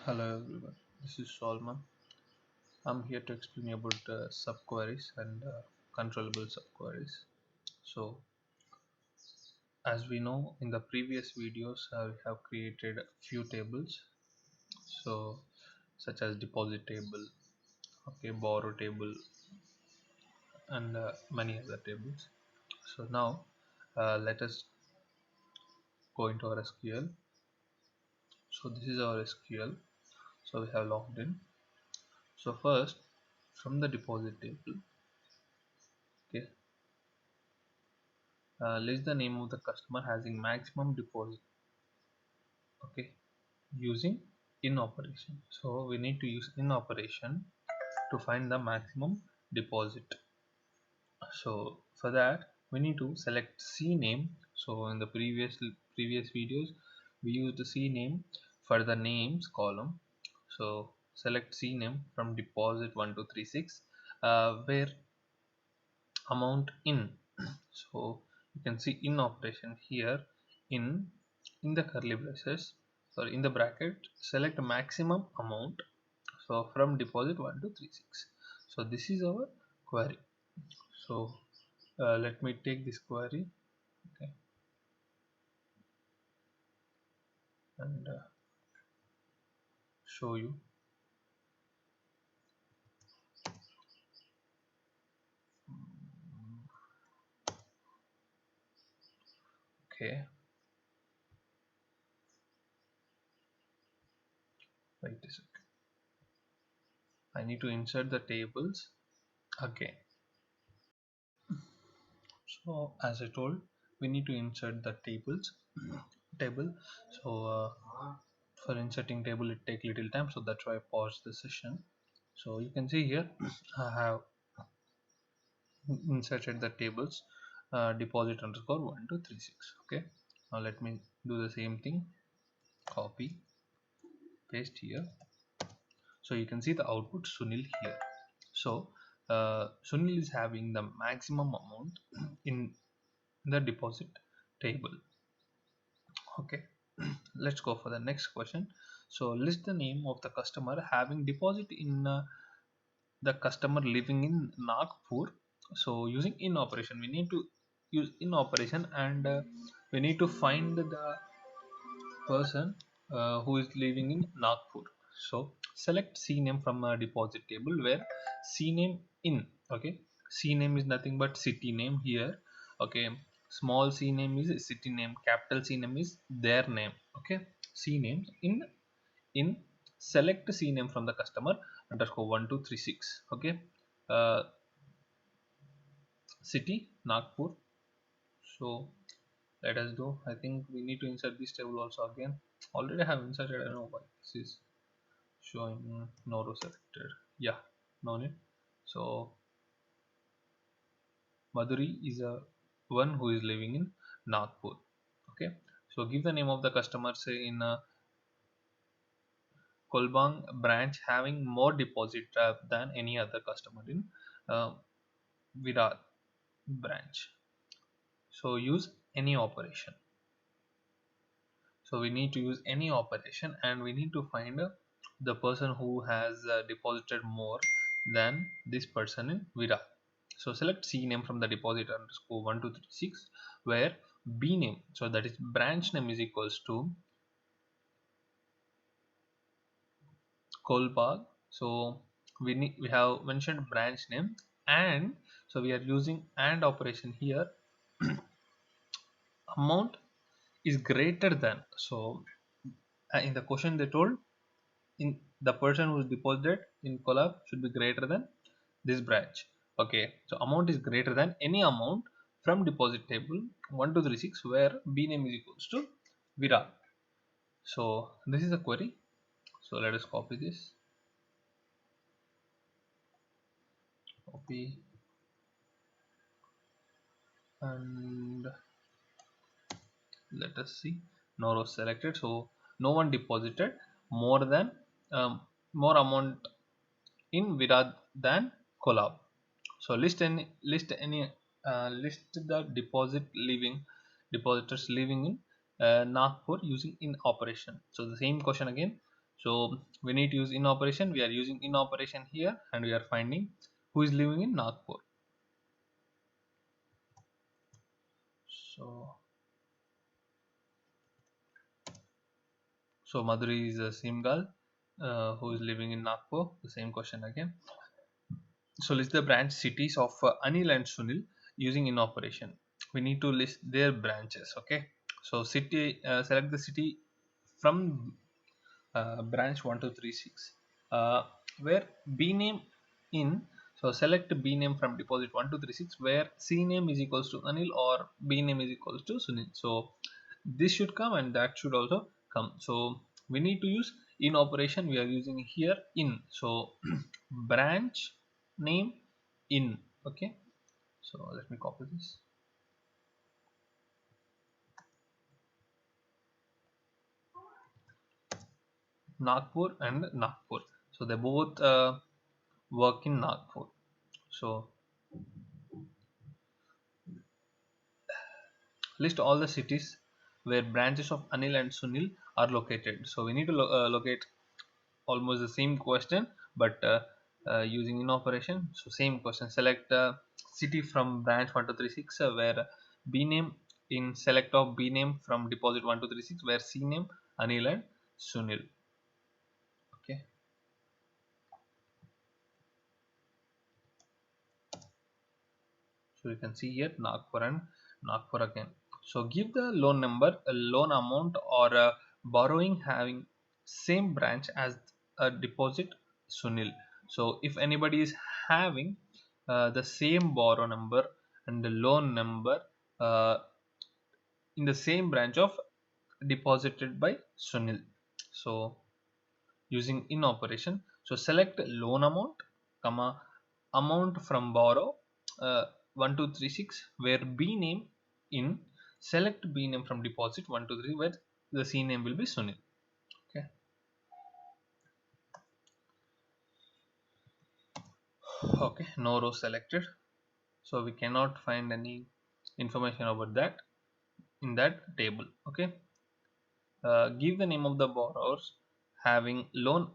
Hello everyone, this is Solman. I'm here to explain about subqueries and controllable subqueries. So, as we know in the previous videos, we have created a few tables. So, such as deposit table, okay, borrow table, and many other tables. So now, let us go into our SQL. So this is our SQL. So we have logged in. So first, from the deposit table, okay, list the name of the customer having maximum deposit, okay, using in operation. So we need to use in operation to find the maximum deposit. So for that we need to select C name. So in the previous videos we used the C name for the names column. So select C name from deposit 1236 where amount in. So you can see in operation here, in the curly braces, sorry, in the bracket, select maximum amount. So from deposit 1236. So this is our query. So let me take this query, okay, and show you. Okay, wait a second, I need to insert the tables again. So as I told, we need to insert the table. So for inserting table it take little time, so that's why I paused the session. So you can see here I have inserted the tables, deposit underscore 1236. Okay, now let me do the same thing, copy, paste here. So you can see the output Sunil here. So Sunil is having the maximum amount in the deposit table. Okay, let's go for the next question. So list the name of the customer having deposit in the customer living in Nagpur. So using in operation, we need to use in operation, and we need to find the person who is living in Nagpur. So select C name from a deposit table where C name in, okay, C name is nothing but city name here, okay, small c name is city name, capital C name is their name, okay, C names in select C name from the customer underscore 1236, okay, uh, city Nagpur. So let us do, I think we need to insert this table also again. Already have inserted, I don't know why this is showing no row selected. Yeah, no need. So Madhuri is a one who is living in Nagpur. Okay, so give the name of the customer, say in a Kolbang branch having more deposit than any other customer in uh, Virat branch. So use any operation. So we need to use any operation, and we need to find the person who has deposited more than this person in Virat. So select C name from the deposit underscore 1236 where B name, so that is branch name, is equals to Kolbag. So we have mentioned branch name, and so we are using and operation here. Amount is greater than, so in the question they told in the person who is deposited in collab should be greater than this branch. Okay, so amount is greater than any amount from deposit table 1236 where B name is equals to Virat. So this is a query. So let us copy this, copy, and let us see, no rows selected, so no one deposited more than more amount in Virat than collab. So list the depositors living in Nagpur using in operation. So the same question again. So we need to use in operation. We are using in operation here, and we are finding who is living in Nagpur. So Madhuri is a same girl who is living in Nagpur. The same question again. So list the branch cities of Anil and Sunil using in operation. We need to list their branches. Okay. So city, select the city from branch 1236 where B name in. So select B name from deposit 1236 where C name is equals to Anil or B name is equals to Sunil. So this should come and that should also come. So we need to use in operation. We are using here in. So branch name in. Okay. So let me copy this. Nagpur and Nagpur. So they both work in Nagpur. So list all the cities where branches of Anil and Sunil are located. So we need to locate almost the same question, but using in operation. So same question. Select city from branch 1236 where B name in select of B name from deposit 1236 where C name Anil and Sunil. Okay. So you can see here Nagpur and Nagpur again. So give the loan number, a loan amount or a borrowing having same branch as a deposit Sunil. So if anybody is having the same borrow number and the loan number uh, in the same branch of deposited by Sunil. So using in operation. So select loan amount, comma amount from borrow 1236 where B name in, select B name from deposit 123 where the C name will be Sunil. Okay. Okay, no row selected. So we cannot find any information about that in that table. Okay. Give the name of the borrowers having loan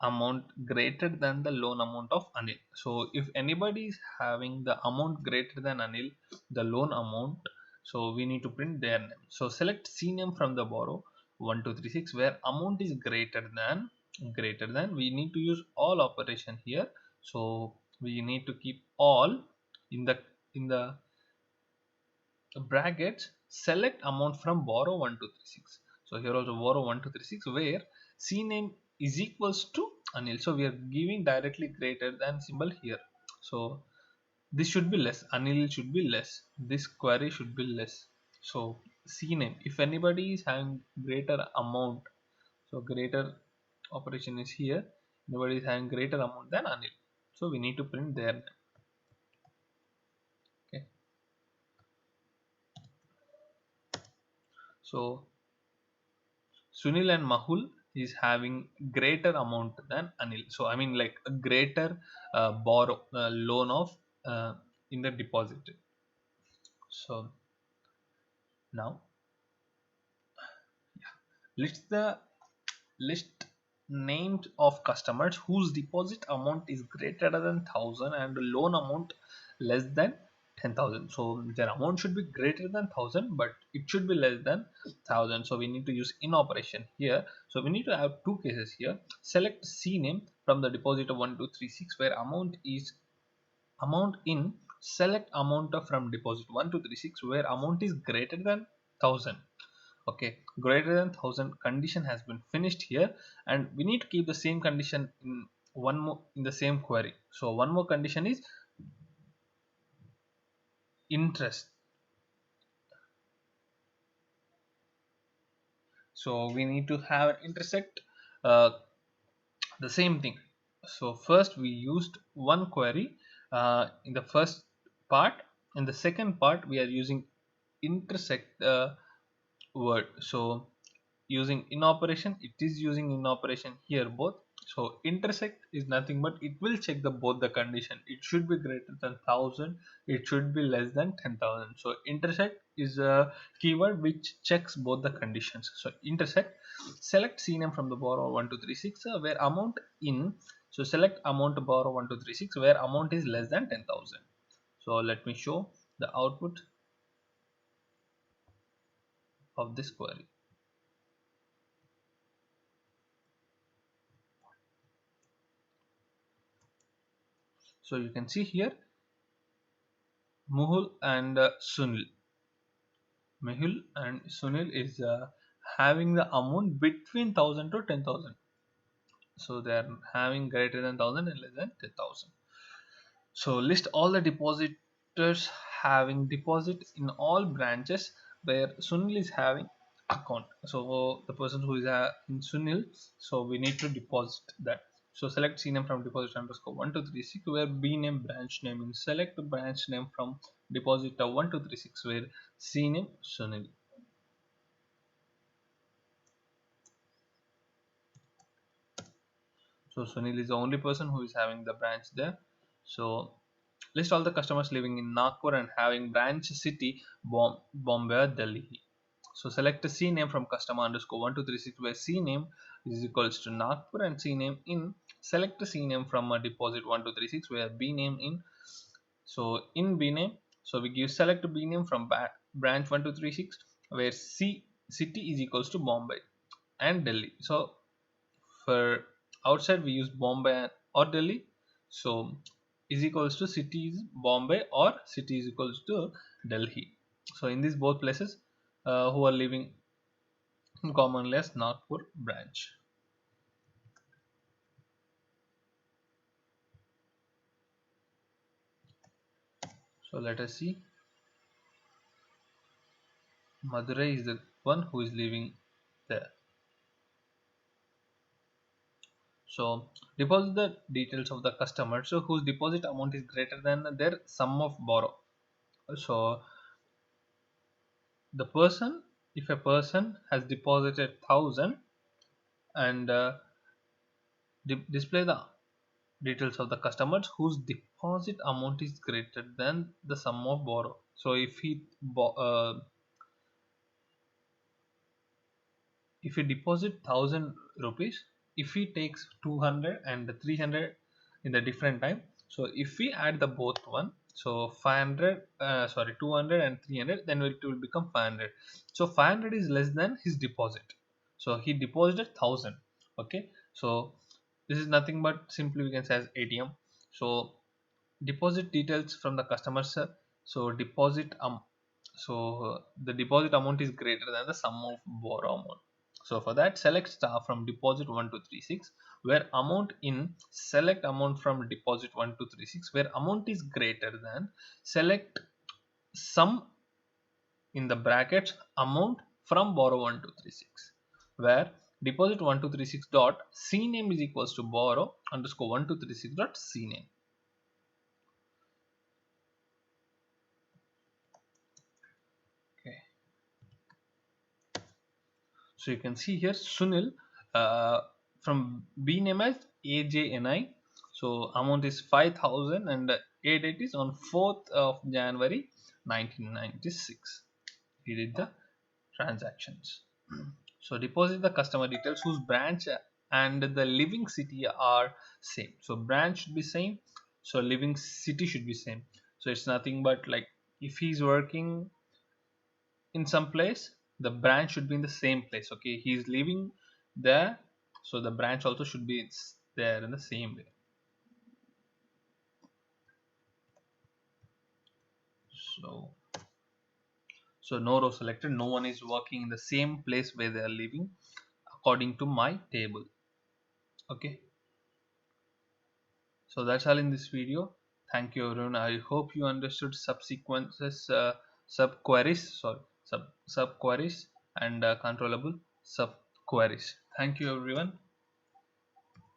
amount greater than the loan amount of Anil. So if anybody is having the amount greater than Anil, the loan amount, so we need to print their name. So select C name from the borrow 1236 where amount is greater than we need to use all operation here. So we need to keep all in the brackets, select amount from borrow 1236. So here also borrow 1236 where C name is equals to Anil. So we are giving directly greater than symbol here. So this should be less. Anil should be less. This query should be less. So C name. If anybody is having greater amount, so greater operation is here. Nobody is having greater amount than Anil. So we need to print their name. Okay. So Sunil and Mahul is having greater amount than Anil. So I mean like a greater borrow loan of in the deposit. So now list the list names of customers whose deposit amount is greater than 1000 and the loan amount less than 10,000. So their amount should be greater than 1000 but it should be less than 1000. So we need to use in operation here. So we need to have two cases here. Select C name from the deposit of 1236 where amount in, select amount from deposit 1236 where amount is greater than 1000. Okay, greater than 1000 condition has been finished here and we need to keep the same condition in one more in the same query. So one more condition is interest. So we need to have intersect uh, the same thing. So first we used one query in the first part. In the second part we are using intersect word. So using in operation, it is using in operation here both. So intersect is nothing but it will check the both the condition. It should be greater than 1000, it should be less than 10,000. So intersect is a keyword which checks both the conditions. So intersect, select CNAME from the borrower 1236 where amount in, so select amount to borrow 1236 where amount is less than 10,000. So let me show the output of this query. So you can see here Mehul and Sunil. Mehul and Sunil is having the amount between 1000 to 10,000. So they are having greater than 1000 and less than 10,000. So list all the depositors having deposit in all branches where Sunil is having account. So the person who is in Sunil, so we need to deposit that. So select CNAME from deposit underscore 1236 where BNAME branch name in select the branch name from depositor 1236 where CNAME Sunil. So Sunil is the only person who is having the branch there. So list all the customers living in Nagpur and having branch city Bombay or Delhi. So select a CNAME from customer underscore 1236 where CNAME is equals to Nagpur and CNAME in. Select a CNAME from a deposit 1236 where BNAME in. So in BNAME, so we give select BNAME from branch 1236 where city is equals to Bombay and Delhi. So for outside we use Bombay or Delhi. So is equals to city is Bombay or city is equals to Delhi. So in these both places who are living in commonly as Nagpur branch. So let us see. Madurai is the one who is living there. So deposit the details of the customer so whose deposit amount is greater than their sum of borrow. So the person, if a person has deposited 1000 and display the details of the customers whose deposit amount is greater than the sum of borrow. So if he deposit 1000 rupees, if he takes 200 and 300 in the different time, so if we add the both one, so 500 sorry 200 and 300, then it will become 500. So 500 is less than his deposit, so he deposited 1000. Okay, so this is nothing but simply we can say as ATM. So deposit details from the customer, sir. So the deposit amount is greater than the sum of borrow amount. So for that, select star from deposit 1236 where amount in, select amount from deposit 1236 where amount is greater than, select sum in the brackets amount from borrow 1236 where deposit 1236 dot CNAME is equals to borrow underscore 1236 dot CNAME. Okay. So you can see here Sunil from B name as AJNI. So amount is 5000 and A date is on 4th of January 1996. He did the transactions. So deposit the customer details whose branch and the living city are same. So branch should be same. So living city should be same. So it's nothing but like if he's working in some place, the branch should be in the same place. Okay, he's living there, so the branch also should be there in the same way. So no row selected, no one is working in the same place where they are living according to my table. Okay, so that's all in this video. Thank you everyone. I hope you understood subsequences, subqueries, sorry, subqueries and controllable subqueries. Thank you everyone.